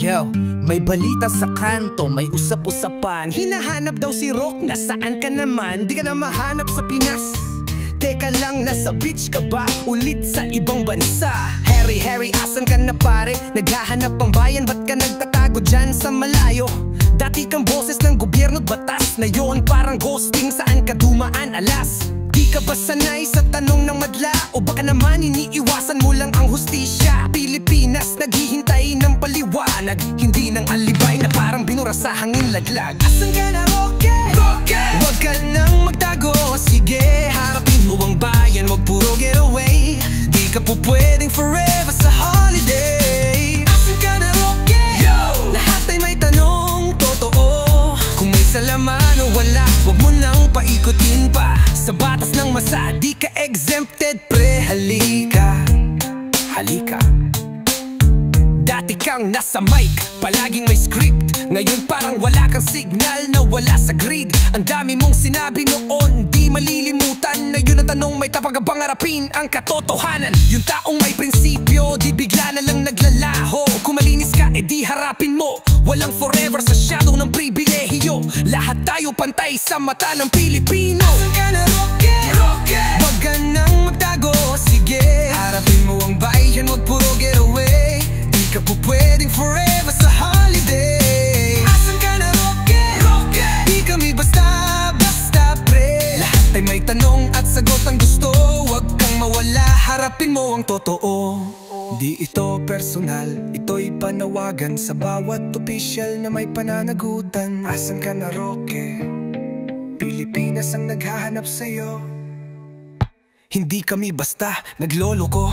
Yo, may balita sa kanto, may usap-usapan. Hinahanap daw si Rock, nasaan ka naman? Di ka na mahanap sa Pinas. Teka lang, nasa beach ka ba? Ulit sa ibang bansa. Harry, asan ka na pare? Naghahanap ang bayan, ba't ka nagtatago dyan sa malayo? Dati kang boses ng gobyerno't batas, ngayon parang ghosting, saan ka dumaan alas? Di ka ba sanay sa tanong ng madla? O baka naman iniiwasan mo lang ang hustisya? Pilipinas naghihintay ng paliwanag, hindi ng alibay na parang binura sa hangin laglag. Asan ka na, Roque? Huwag ka nang magtago, sige, harapin mo ang bayan, wag puro getaway. Di ka po pwedeng forever sa holiday. Asan ka na, Roque? Lahat ay may tanong, totoo. Kung may salaman o wala, wag mo nang paikutin pa. Sa batas ng masa, di ka exempted, pre. Halika, halika. Dati kang nasa mic, palaging may script. Ngayon parang wala kang signal, na wala sa grid. Ang dami mong sinabi noon, di malilimutan. Na yun ang tanong, may tapang bang harapin ang katotohanan? Yung taong may prinsipyo, di bigla na lang naglalaho. Kung malinis ka, edi harapin mo. Walang forever sa shadow ng pribilehiyo. Lahat tayo pantay sa mata ng Pilipino. Asan ka na, Roque? Wag ka nang magtago, sige, harapin mo ang bayan, wag puro getaway. Di ka po pwedeng forever sa holiday. Asan ka na, Roque? Di kami basta-basta, pre. Lahat ay may tanong at sagot ang gusto. Wag kang mawala, harapin mo ang totoo. Di ito personal, ito'y panawagan sa bawat opisyal na may pananagutan. Asan ka na, Roque? Pilipinas ang naghahanap sa'yo. Hindi kami basta nagloloko.